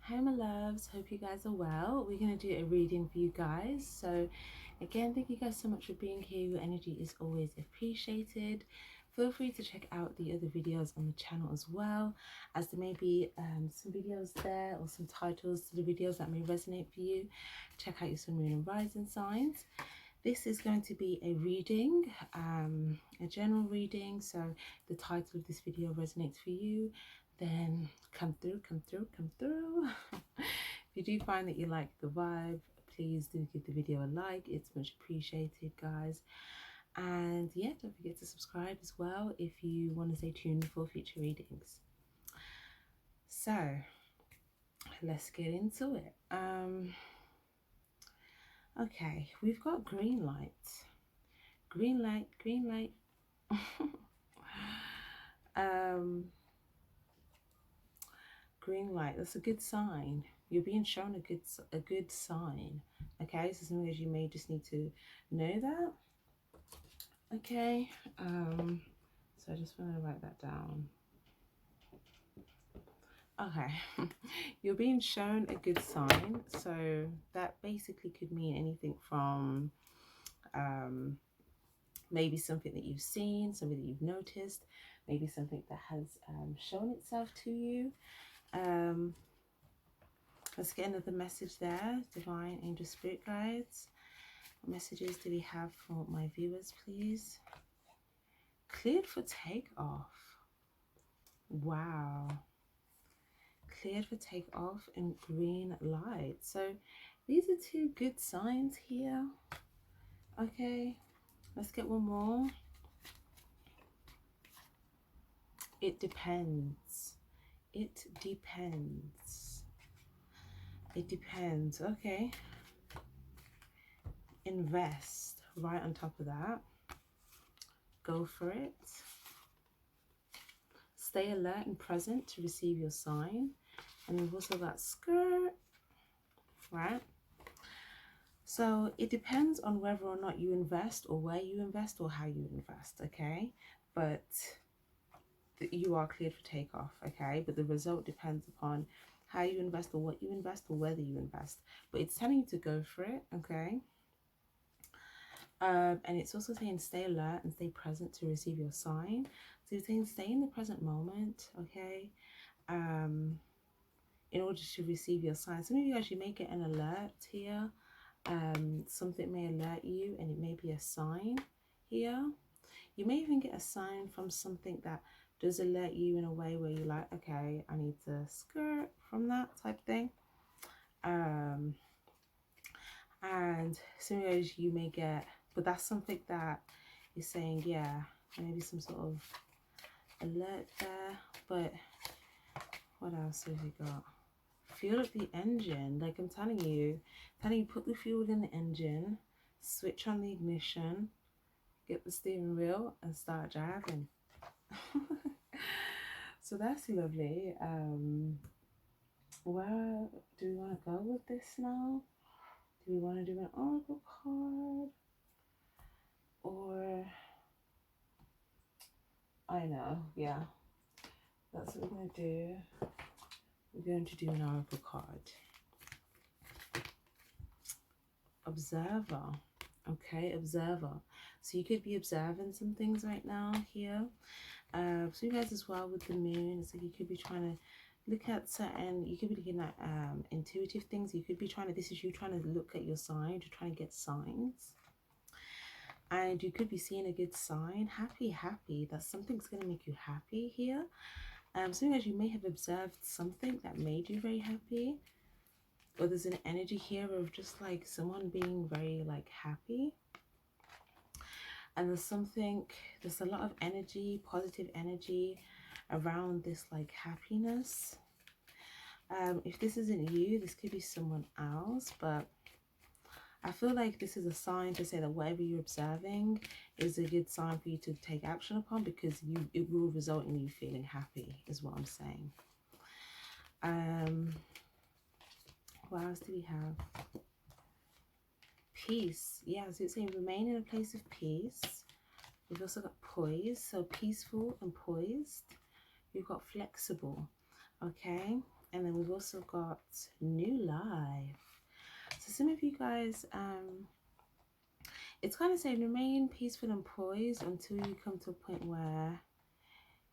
Hi my loves, hope you guys are well. We're going to do a reading for you guys. So again, thank you guys so much for being here. Your energy is always appreciated. Feel free to check out the other videos on the channel as well, as there may be some videos there or some titles to the videos that may resonate for you. Check out your sun, moon and rising signs. This is going to be a reading, a general reading. So the title of this video resonates for you, then come through. If you do find that you like the vibe, please do give the video a like. It's much appreciated, guys. And yeah, don't forget to subscribe as well if you want to stay tuned for future readings. So let's get into it. Okay, we've got green light. Green light. Green light, that's a good sign. You're being shown a good sign. Okay, so something as you may just need to know that. Okay, so I just want to write that down. Okay, you're being shown a good sign, so that basically could mean anything from maybe something that you've seen, something that you've noticed, maybe something that has shown itself to you. Let's get another message there. Divine Angel Spirit Guides, what messages do we have for my viewers, please? Cleared for takeoff. Wow. Cleared for takeoff and green light. So these are two good signs here. Okay, let's get one more. It depends. It depends. It depends. Okay. Invest right on top of that. Go for it. Stay alert and present to receive your sign. And we've also got skirt, right? So it depends on whether or not you invest, or where you invest, or how you invest, okay? But you are cleared for takeoff, okay? But the result depends upon how you invest, or what you invest, or whether you invest. But it's telling you to go for it, okay? And it's also saying stay alert and stay present to receive your sign. So it's saying stay in the present moment, okay? In order to receive your sign. Some of you actually may get an alert here. Something may alert you, and it may be a sign here. You may even get a sign from something that does alert you in a way where you're like, okay, I need to skirt from that type thing. And some of those you may get, but that's something that is saying, yeah, maybe some sort of alert there. But what else have we got? Fuel up the engine. Like I'm telling you, put the fuel in the engine, switch on the ignition, get the steering wheel and start driving. So that's lovely. Where do we want to go with this now? Do we want to do an oracle card? Or I know, yeah, that's what we're going to do. We're going to do an oracle card. Observer. Okay, observer. So you could be observing some things right now here. So you guys as well with the moon, it's like you could be trying to look at certain, you could be looking at intuitive things. You could be trying to, this is you trying to look at your sign, you're trying to get signs. And you could be seeing a good sign. Happy that something's going to make you happy here. So as you may have observed something that made you very happy, or there's an energy here of just like someone being very like happy. And there's a lot of energy, positive energy around this like happiness. If this isn't you, this could be someone else, but I feel like this is a sign to say that whatever you're observing is a good sign for you to take action upon, because it will result in you feeling happy, is what I'm saying. What else do we have? Peace. Yeah, so it's saying remain in a place of peace. We've also got poise, so peaceful and poised. We've got flexible, okay? And then we've also got new life. So some of you guys, it's kind of saying remain peaceful and poised until you come to a point where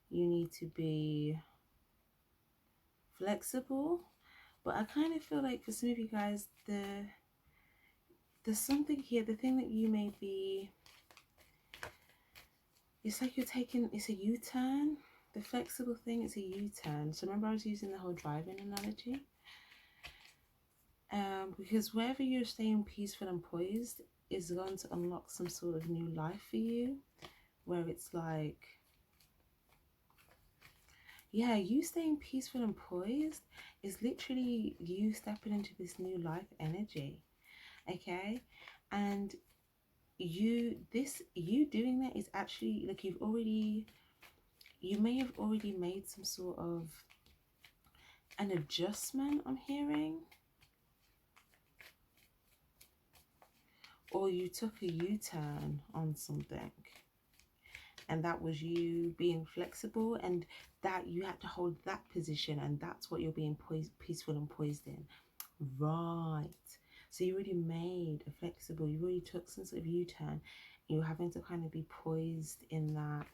you need to be flexible. But I kind of feel like for some of you guys, there's something here, the thing that you may be, it's like you're taking, it's a U-turn. The flexible thing is a U-turn. So remember I was using the whole driving analogy? Because wherever you're staying peaceful and poised is going to unlock some sort of new life for you, where it's like, yeah, you staying peaceful and poised is literally you stepping into this new life energy, okay? And you doing that is actually like you may have already made some sort of an adjustment, I'm hearing. Or you took a U-turn on something, and that was you being flexible, and that you had to hold that position, and that's what you're being peaceful and poised in. Right. So you already made a flexible, you already took some sort of U-turn. You're having to kind of be poised in that.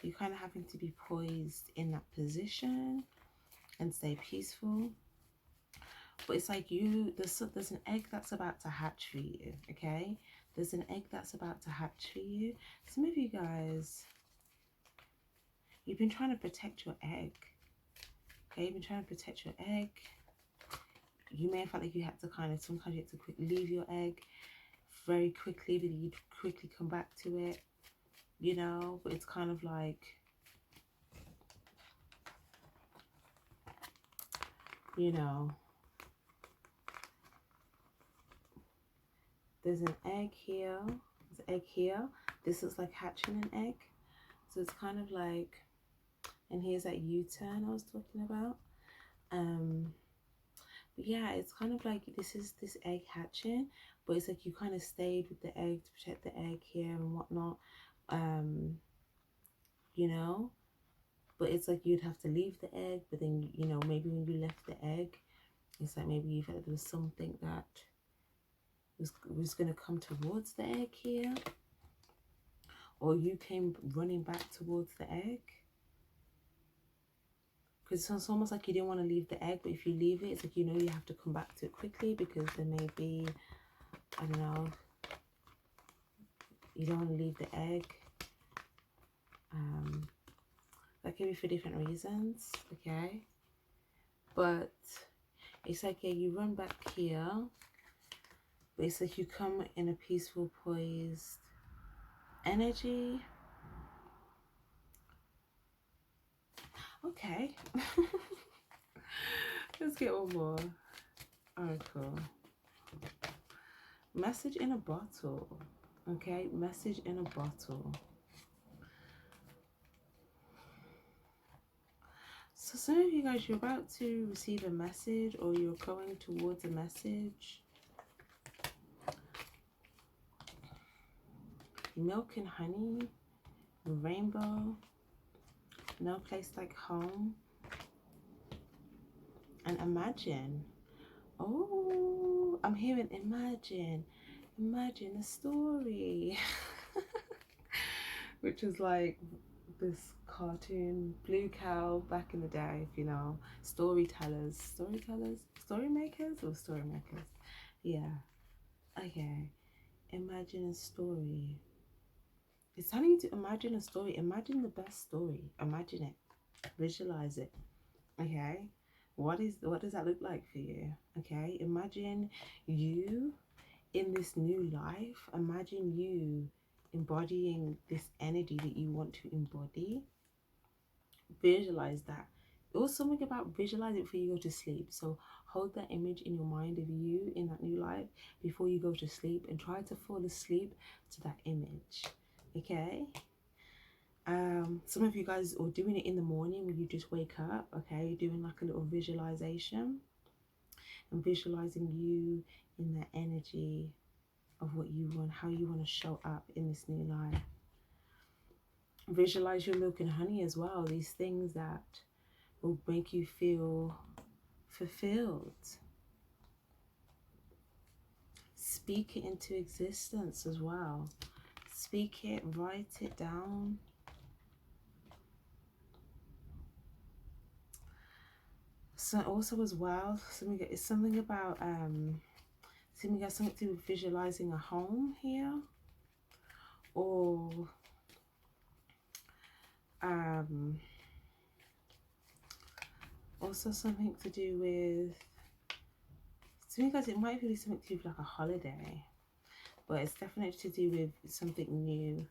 You're kind of having to be poised in that position and stay peaceful. But it's like there's an egg that's about to hatch for you, okay? There's an egg that's about to hatch for you. Some of you guys, you've been trying to protect your egg, okay? You've been trying to protect your egg. You may have felt like you had to sometimes you had to leave your egg very quickly, but you'd quickly come back to it, you know? But it's kind of like, you know, there's an egg here, there's an egg here. This is like hatching an egg. So it's kind of like, and here's that U-turn I was talking about. But yeah, it's kind of like this is this egg hatching, but it's like you kind of stayed with the egg to protect the egg here and whatnot, you know. But it's like you'd have to leave the egg, but then, you know, maybe when you left the egg, it's like maybe you felt there was something that was going to come towards the egg here, or you came running back towards the egg. Because it's almost like you didn't want to leave the egg, but if you leave it, it's like, you know, you have to come back to it quickly because there may be, I don't know, you don't want to leave the egg. That could be for different reasons, okay? But it's like, yeah, you run back here, but it's like you come in a peaceful, poised energy. Okay. Let's get one more. Alright, cool. Message in a bottle. Okay, message in a bottle. So some of you guys, you're about to receive a message, or you're going towards a message. Milk and honey, rainbow, no place like home, and imagine. Oh, I'm hearing imagine. Imagine a story. Which is like this cartoon, Blue Cow back in the day, if you know, storymakers, or story makers. Yeah. Okay. Imagine a story. It's telling you to imagine a story. Imagine the best story. Imagine it. Visualize it. Okay. What does that look like for you? Okay. Imagine you in this new life. Imagine you embodying this energy that you want to embody. Visualize that. Also something about visualize it before you go to sleep. So hold that image in your mind of you in that new life before you go to sleep, and try to fall asleep to that image. Okay. Some of you guys are doing it in the morning when you just wake up. Okay, you're doing like a little visualization and visualizing you in that energy of what you want, how you want to show up in this new life. Visualize your milk and honey as well. These things that will make you feel fulfilled. Speak it into existence as well. Speak it, write it down. So also as well, it's something about something got something to do with visualizing a home here, or also something to do with, to me guys, it might be something to do with like a holiday, but it's definitely to do with something new.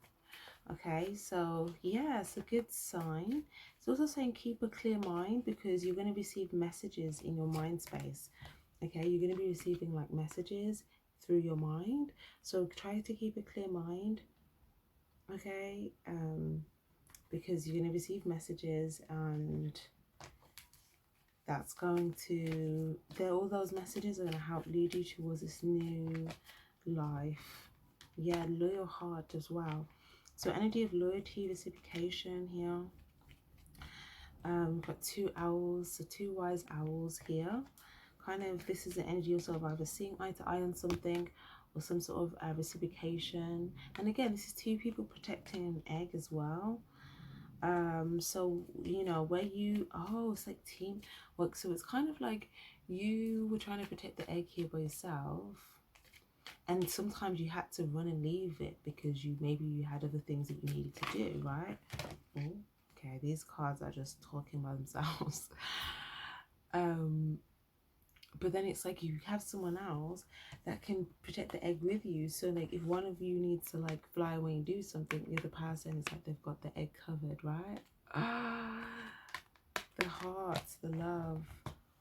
Okay, so yeah, it's a good sign. It's also saying keep a clear mind, because you're going to receive messages in your mind space. Okay, you're going to be receiving like messages through your mind, so try to keep a clear mind. Okay, because you're going to receive messages, and that's going to, all those messages are going to help lead you towards this new life. Yeah, loyal heart as well. So energy of loyalty, reciprocation here. We've got two owls, so two wise owls here. Kind of, this is the energy also of either seeing eye to eye on something, or some sort of reciprocation. And again, this is two people protecting an egg as well. So you know, where you, oh, it's like teamwork. So it's kind of like you were trying to protect the egg here by yourself, and sometimes you had to run and leave it because maybe you had other things that you needed to do, right? Oh, okay, these cards are just talking by themselves. But then it's like you have someone else that can protect the egg with you. So like if one of you needs to like fly away and do something, the other person is like they've got the egg covered, right? The heart, the love,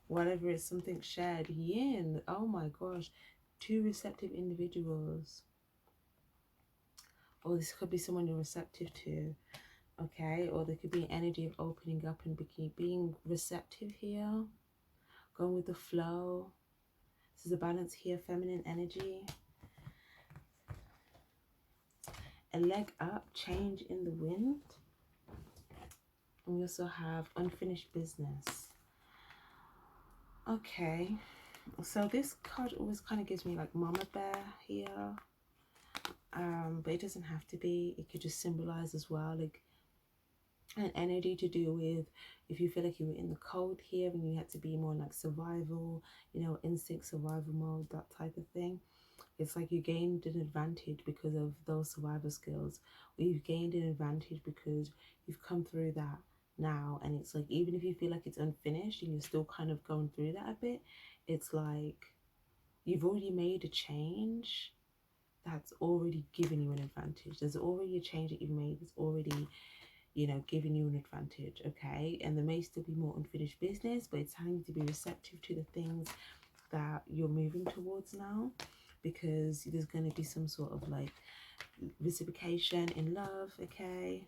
whatever, it's something shared. Yin, oh my gosh, two receptive individuals. Or this could be someone you're receptive to. Okay, or there could be an energy of opening up and being receptive here, going with the flow. This is a balance here, feminine energy. A leg up, change in the wind. And we also have unfinished business. Okay, so this card always kind of gives me like mama bear here. But it doesn't have to be. It could just symbolize as well like an energy to do with if you feel like you were in the cold here and you had to be more like survival, you know, instinct survival mode, that type of thing. It's like you gained an advantage because of those survival skills, or you've gained an advantage because you've come through that now. And it's like, even if you feel like it's unfinished and you're still kind of going through that a bit, it's like you've already made a change that's already given you an advantage. There's already a change that you've made that's already, you know, giving you an advantage. Okay, and there may still be more unfinished business, but it's telling you to be receptive to the things that you're moving towards now, because there's going to be some sort of like reciprocation in love. Okay,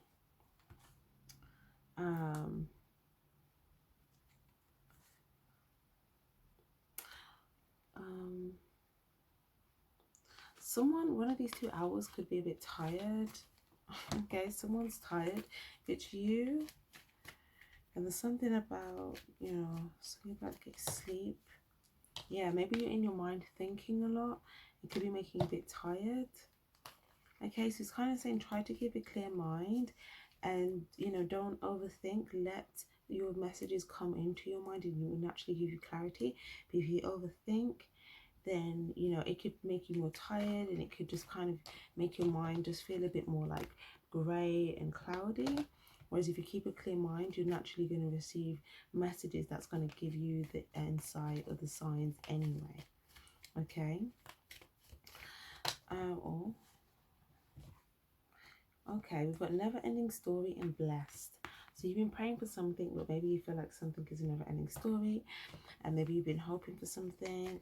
one of these 2 hours could be a bit tired. Okay, someone's tired. If it's you, and there's something about, you know, something about get sleep. Yeah, maybe you're in your mind thinking a lot. It could be making you a bit tired. Okay, so it's kind of saying try to keep a clear mind, and, you know, don't overthink. Let your messages come into your mind and it will naturally give you clarity. But if you overthink, then, you know, it could make you more tired, and it could just kind of make your mind just feel a bit more like grey and cloudy. Whereas if you keep a clear mind, you're naturally going to receive messages that's going to give you the insight or the signs anyway. Okay. Okay, we've got never-ending story and blessed. So you've been praying for something, but maybe you feel like something is a never-ending story, and maybe you've been hoping for something.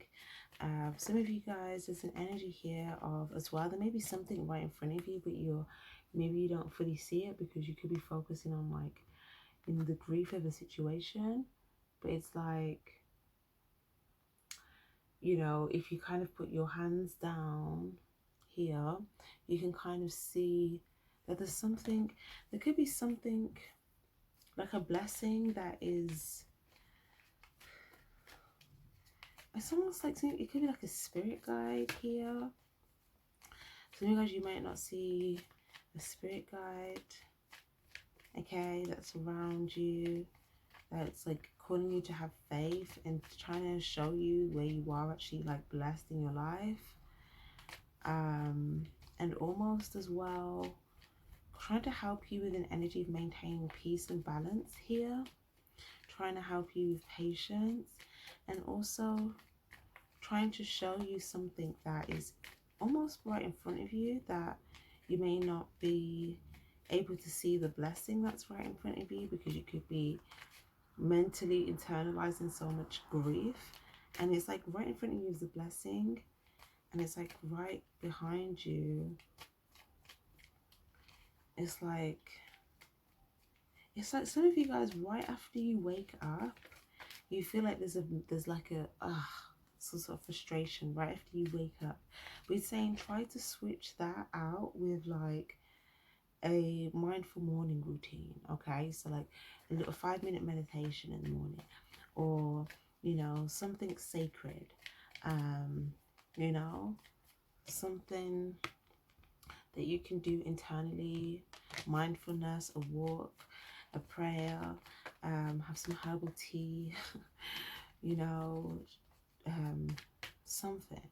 Some of you guys, there's an energy here of as well. There may be something right in front of you, but maybe you don't fully see it because you could be focusing on like in the grief of a situation. But it's like, you know, if you kind of put your hands down here, you can kind of see that there could be something like a blessing that is, it's almost like something, it could be like a spirit guide here. So you guys, you might not see a spirit guide, okay, that's around you, that's like calling you to have faith and trying to show you where you are actually like blessed in your life. And almost as well trying to help you with an energy of maintaining peace and balance here, trying to help you with patience, and also trying to show you something that is almost right in front of you that you may not be able to see the blessing that's right in front of you, because you could be mentally internalizing so much grief, and it's like right in front of you is the blessing, and it's like right behind you. It's like some of you guys, right after you wake up, you feel like there's like a some sort of frustration right after you wake up. But it's saying try to switch that out with like a mindful morning routine, okay? So like a little 5-minute meditation in the morning, or you know, something sacred, you know, something that you can do internally, mindfulness, a walk, a prayer, have some herbal tea, you know, something.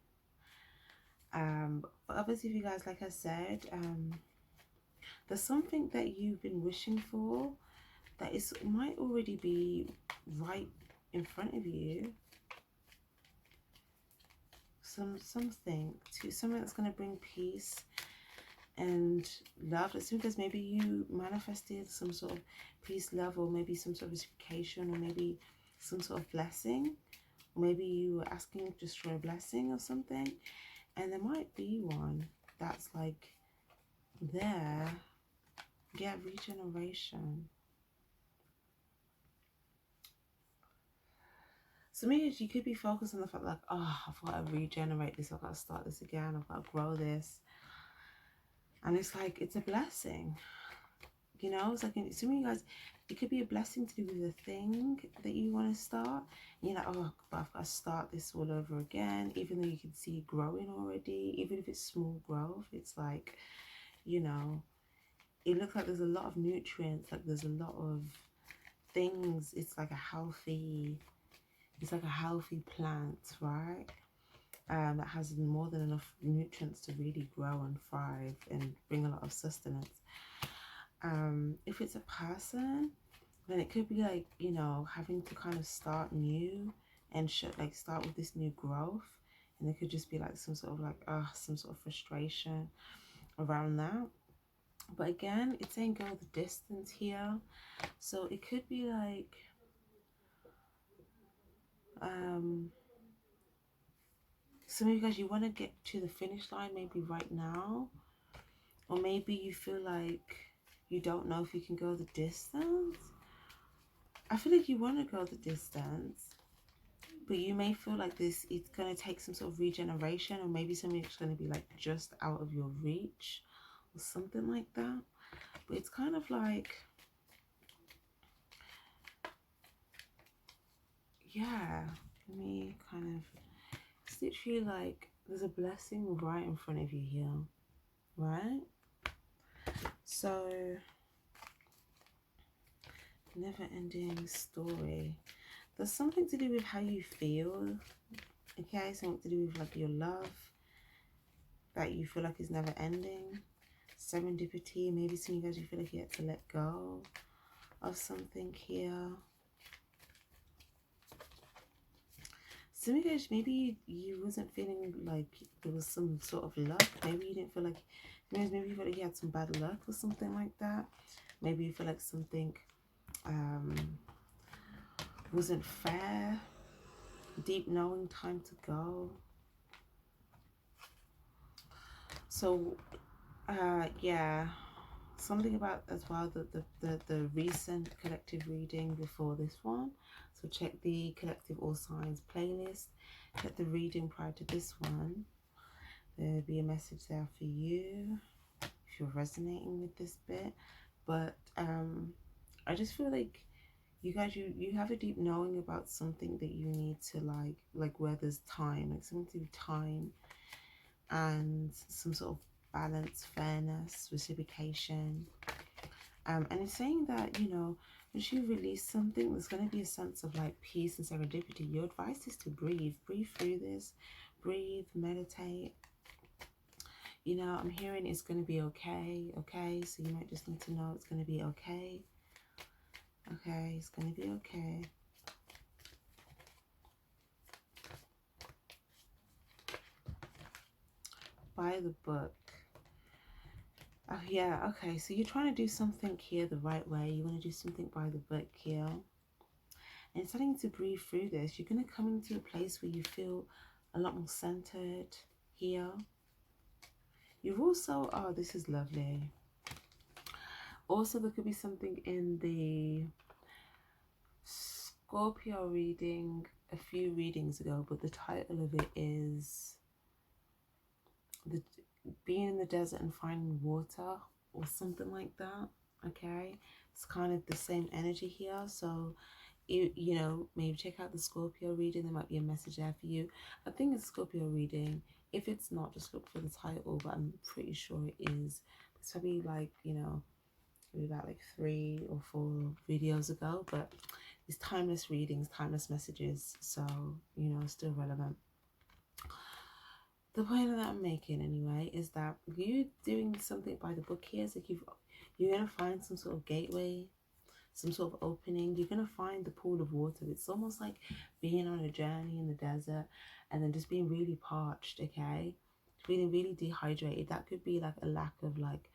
But obviously, if you guys, like I said, there's something that you've been wishing for that is might already be right in front of you. Something that's going to bring peace and love. As soon as maybe you manifested some sort of peace, love, or maybe some sort of reciprocation, or maybe some sort of blessing, or maybe you were asking just for a blessing or something, and there might be one that's like there. Yeah, regeneration. So maybe you could be focused on the fact like, oh, I've got to regenerate this, I've got to start this again, I've got to grow this. And it's like, it's a blessing. You know, it's like, some of you guys, it could be a blessing to do with the thing that you want to start. And you're like, oh, but I've got to start this all over again, even though you can see it growing already, even if it's small growth. It's like, you know, it looks like there's a lot of nutrients, like there's a lot of things. It's like a healthy plant, right? That has more than enough nutrients to really grow and thrive and bring a lot of sustenance. If it's a person, then it could be like, you know, having to kind of start new and like start with this new growth, and it could just be like some sort of like some sort of frustration around that. But again, it's saying go the distance here, so it could be like some of you guys, you want to get to the finish line maybe right now, or maybe you feel like you don't know if you can go the distance. I feel like you want to go the distance, but you may feel like it's going to take some sort of regeneration, or maybe something that's going to be like just out of your reach or something like that. But it's kind of like, yeah, let me kind of, it's literally like there's a blessing right in front of you here, right? So, never-ending story. There's something to do with how you feel, okay? Something to do with like your love that you feel like is never ending. Serendipity, maybe some of you guys, you feel like you had to let go of something here. Some of you guys, maybe you wasn't feeling like there was some sort of luck. Maybe you didn't feel like, maybe you felt like you had some bad luck or something like that. Maybe you feel like something wasn't fair. Deep knowing, time to go. So yeah, something about as well the recent collective reading before this one. So check the collective all signs playlist, check the reading prior to this one. There'll be a message there for you if you're resonating with this bit. But I just feel like you guys, you have a deep knowing about something that you need to like where there's time, like something to do time and some sort of balance, fairness, reciprocation. And it's saying that, you know, once you release something, there's going to be a sense of like peace and serendipity. Your advice is to breathe. Breathe through this. Breathe, meditate. You know, I'm hearing it's going to be okay. Okay, so you might just need to know it's going to be okay. Okay, it's going to be okay. By the book. Oh, yeah, okay. So you're trying to do something here the right way. You want to do something by the book here. And starting to breathe through this, you're going to come into a place where you feel a lot more centered here. You've also, oh, this is lovely. Also, there could be something in the Scorpio reading a few readings ago, but the title of it is being in the desert and finding water or something like that. Okay, it's kind of the same energy here. So you know, maybe check out the Scorpio reading. There might be a message there for you. I think it's Scorpio reading. If it's not, just look for the title, but I'm pretty sure it is. It's probably like, you know, maybe about like 3 or 4 videos ago, but it's timeless readings, timeless messages, so, you know, still relevant. The point that I'm making anyway is that you doing something by the book here is like you're gonna find some sort of gateway, some sort of opening. You're gonna find the pool of water. It's almost like being on a journey in the desert and then just being really parched, okay, feeling really dehydrated. That could be like a lack of like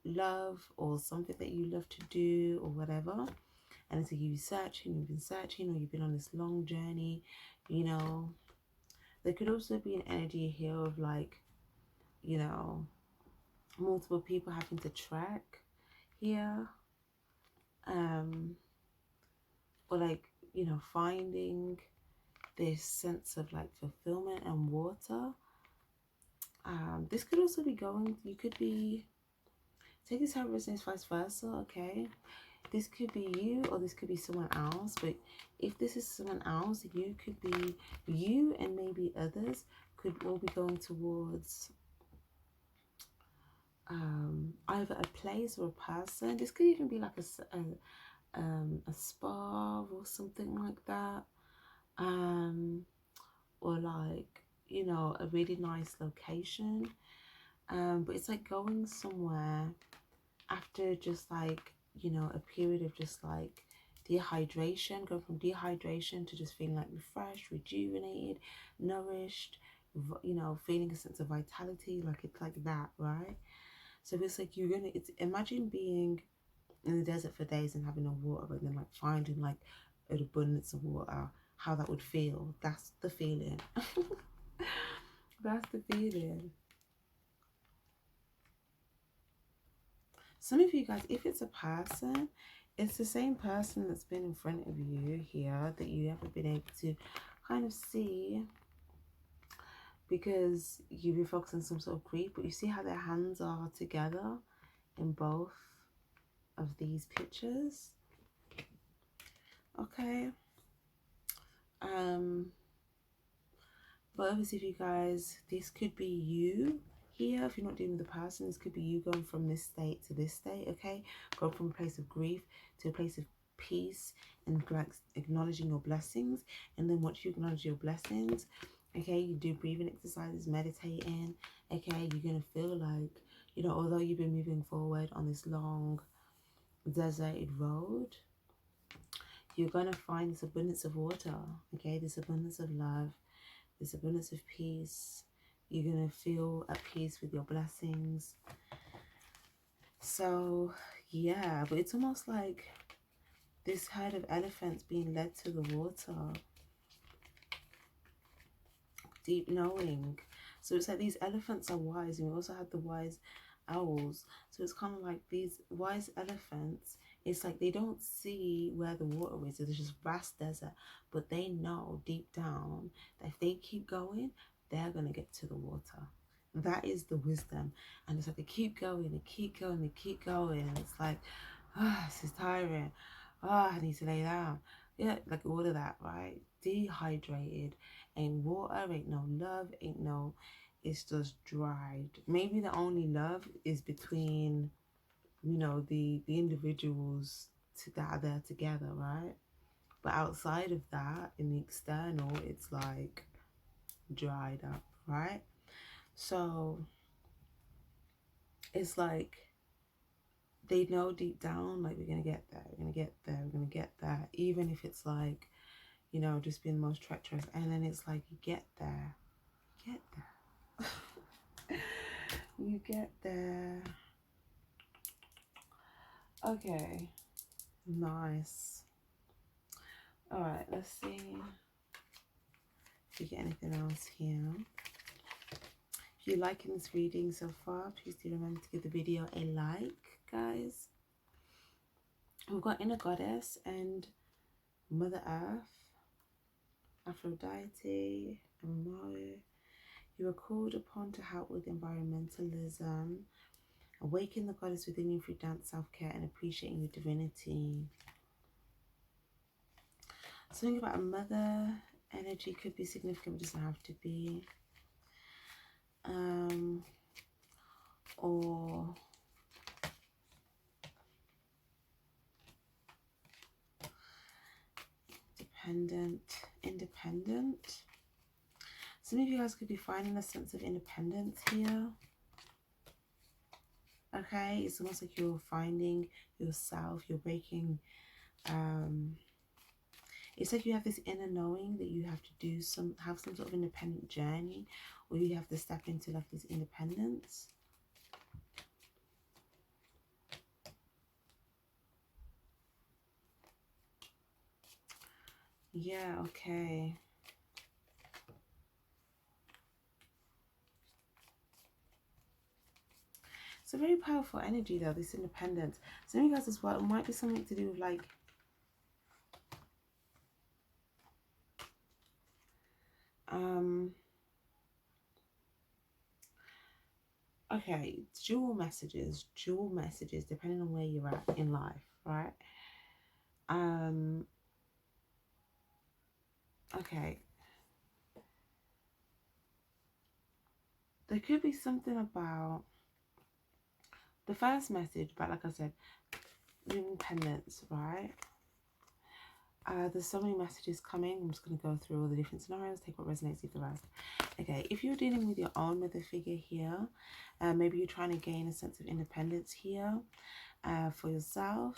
love or something that you love to do or whatever. And it's like you've been searching, or you've been on this long journey, you know. There could also be an energy here of like, you know, multiple people having to trek here. Or like, you know, finding this sense of like fulfillment and water. This could also be going, you could be, take this how it resonates, vice versa, okay? This could be you or this could be someone else, but if this is someone else, you could be, you and maybe others could all be going towards either a place or a person. This could even be like a spa or something like that, or like, you know, a really nice location, but it's like going somewhere after just like, you know, a period of just like dehydration, go from dehydration to just feeling like refreshed, rejuvenated, nourished, you know, feeling a sense of vitality, like it's like that, right? So it's like you're gonna, it's, imagine being in the desert for days and having no water, but then like finding like an abundance of water, how that would feel. That's the feeling. That's the feeling. Some of you guys, if it's a person, it's the same person that's been in front of you here that you haven't been able to kind of see because you've been focused on some sort of grief, but you see how their hands are together in both of these pictures. Okay. But obviously, if you guys, this could be you here. If you're not dealing with the person, this could be you going from this state to this state, okay? Going from a place of grief to a place of peace and like acknowledging your blessings. And then once you acknowledge your blessings, okay, you do breathing exercises, meditating, okay, you're going to feel like, you know, although you've been moving forward on this long deserted road, you're going to find this abundance of water, okay, this abundance of love, this abundance of peace. You're going to feel at peace with your blessings. So, yeah, but it's almost like this herd of elephants being led to the water. Deep knowing. So it's like these elephants are wise, and we also have the wise owls. So it's kind of like these wise elephants, it's like they don't see where the water is. There's just vast desert, but they know deep down that if they keep going, they're going to get to the water. That is the wisdom. And it's like they keep going and keep going and keep going. And it's like, Ah, this is tiring. Ah, I need to lay down. Yeah, like all of that, right? Dehydrated. Ain't water, ain't no love, ain't no, it's just dried. Maybe the only love is between, you know, the individuals that are there together, right? But outside of that, in the external, it's like dried up, right? So it's like they know deep down, like, we're gonna get there, we're gonna get there, we're gonna get there, even if it's like, you know, just being the most treacherous. And then it's like you get there, you get there. Okay, nice. All right, let's see if we get anything else here. If you're liking this reading so far, please do remember to give the video a like, guys. We've got Inner Goddess and Mother Earth, Aphrodite, and Mo. You are called upon to help with environmentalism, awaken the goddess within you through dance, self-care, and appreciating your divinity. Something about a mother energy could be significant, but doesn't have to be. Or independent. Some of you guys could be finding a sense of independence here. Okay, it's almost like you're finding yourself, you're breaking, it's like you have this inner knowing that you have to have some sort of independent journey, or you have to step into like this independence. Yeah, okay. It's a very powerful energy though, this independence. Some of you guys as well, it might be something to do with like, okay, dual messages, depending on where you're at in life, right? Okay. There could be something about the first message, but like I said, independence, right? There's so many messages coming. I'm just going to go through all the different scenarios, take what resonates, leave the rest. Okay, if you're dealing with your own mother figure here, maybe you're trying to gain a sense of independence here for yourself.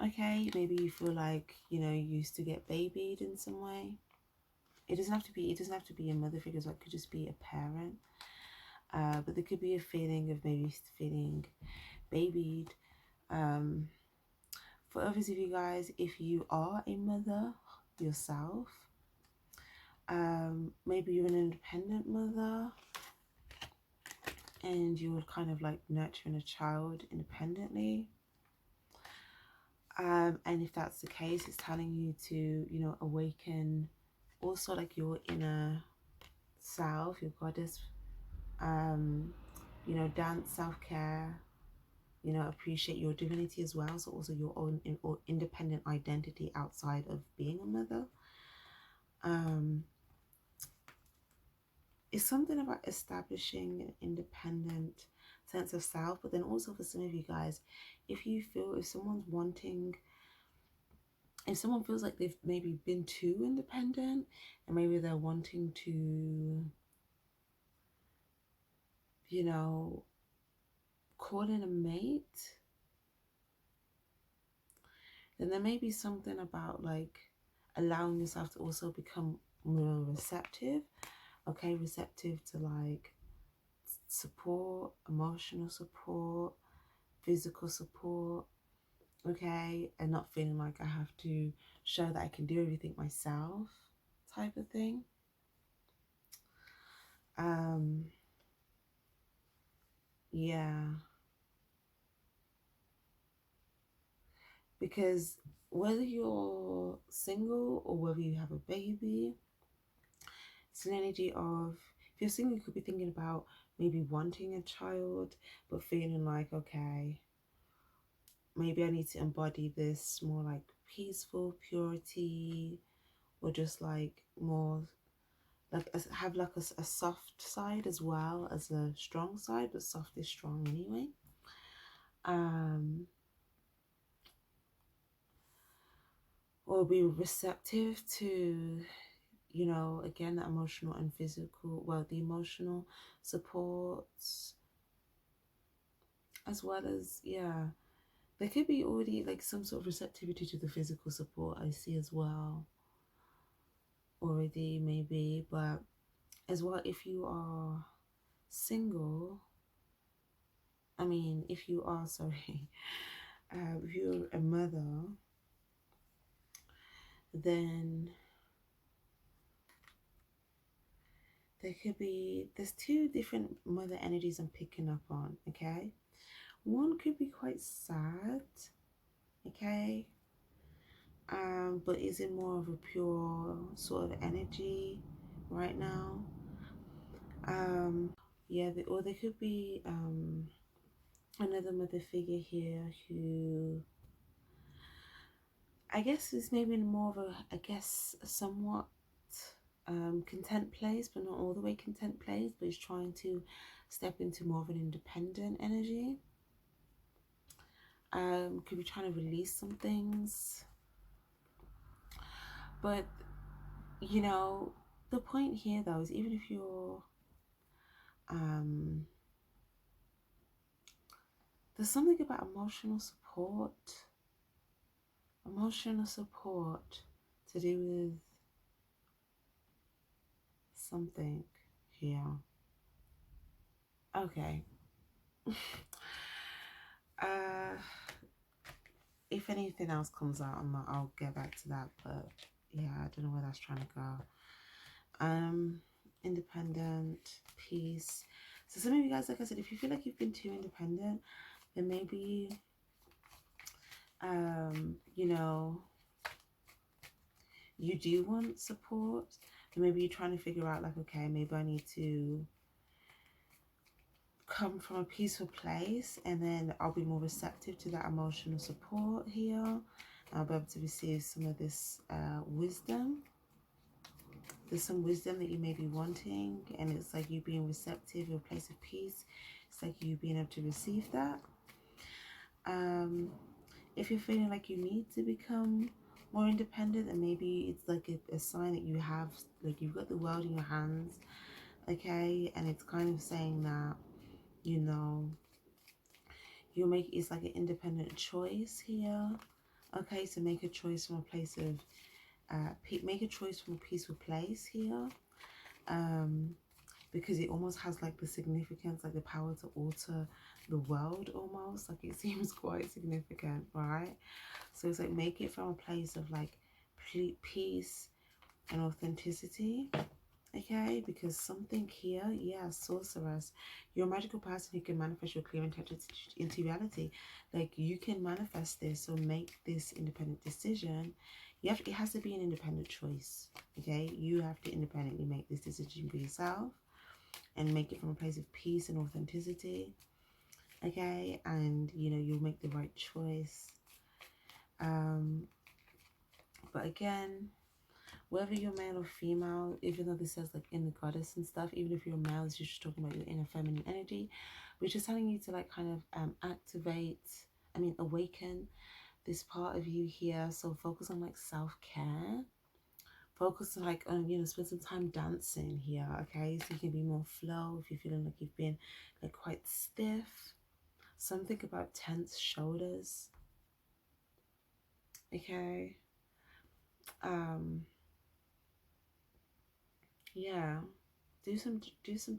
Okay, maybe you feel like, you know, you used to get babied in some way. It doesn't have to be a mother figure, so it could just be a parent. But there could be a feeling of maybe feeling babied. For others of you guys, if you are a mother yourself, maybe you're an independent mother and you're kind of like nurturing a child independently. And if that's the case, it's telling you to, you know, awaken also like your inner self, your goddess, you know, dance, self-care, you know, appreciate your divinity as well. So also your own independent identity outside of being a mother. It's something about establishing an independent sense of self, but then also for some of you guys, if someone feels like they've maybe been too independent and maybe they're wanting to, you know, call in a mate, then there may be something about like allowing yourself to also become more receptive. Okay, receptive to like support, emotional support, physical support. Okay, and not feeling like I have to show that I can do everything myself type of thing. Yeah, because whether you're single or whether you have a baby, it's an energy of, if you're single, you could be thinking about maybe wanting a child but feeling like, okay, maybe I need to embody this more like peaceful purity, or just like more like have like a soft side as well as a strong side, but soft is strong anyway. Or be receptive to, you know, again, the emotional and physical, well, the emotional support, as well as, yeah, there could be already like some sort of receptivity to the physical support I see as well already, maybe. But as well, if you are single, I mean, if you are, sorry, if you're a mother, then there could be, there's two different mother energies I'm picking up on, okay? One could be quite sad, okay? But is it more of a pure sort of energy right now? Yeah, or there could be another mother figure here who I guess is maybe in more of a, I guess, a somewhat content place, but not all the way content place, but is trying to step into more of an independent energy. Could be trying to release some things, but you know, the point here though is even if you're there's something about emotional support to do with something here. Okay. uh if anything else comes out, I'll get back to that, but yeah, I don't know where that's trying to go. Independent, peace. So some of you guys, like I said, if you feel like you've been too independent, then maybe you know, you do want support, and maybe you're trying to figure out like, okay, maybe I need to come from a peaceful place, and then I'll be more receptive to that emotional support here. I'll be able to receive some of this wisdom. There's some wisdom that you may be wanting, and it's like you being receptive, your place of peace. It's like you being able to receive that. If you're feeling like you need to become more independent, and maybe it's like a sign that you have, like you've got the world in your hands, okay, and it's kind of saying that, you know, you make, it's like an independent choice here, okay? So make a choice from a place of make a choice from a peaceful place here, because it almost has like the significance, like the power to alter the world almost, like it seems quite significant, right? So it's like make it from a place of like peace and authenticity, okay? Because something here, yeah, sorceress, you're a magical person who can manifest your clear intentions into reality. Like you can manifest this, so make this independent decision. You have to, it has to be an independent choice, okay? You have to independently make this decision for yourself and make it from a place of peace and authenticity, okay? And you know, you'll make the right choice. But again, whether you're male or female, even though this says like inner goddess and stuff, even if you're male, it's just talking about your inner feminine energy, which is telling you to like kind of awaken this part of you here. So focus on like self-care, focus on like you know, spend some time dancing here, okay? So you can be more flow if you're feeling like you've been like quite stiff. Something about tense shoulders, okay? Yeah, do some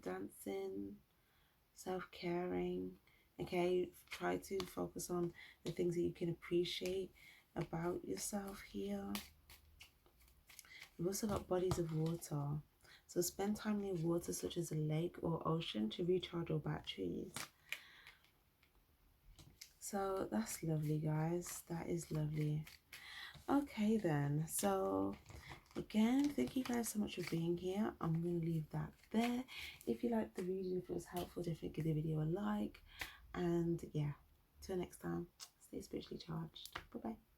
dancing, self-caring, okay? Try to focus on the things that you can appreciate about yourself here. We've also got bodies of water, so spend time near water such as a lake or ocean to recharge your batteries. So that's lovely, guys. That is lovely. Okay then, so again, thank you guys so much for being here. I'm going to leave that there. If you liked the reading, if it was helpful, definitely give the video a like. And yeah, till next time. Stay spiritually charged. Bye-bye.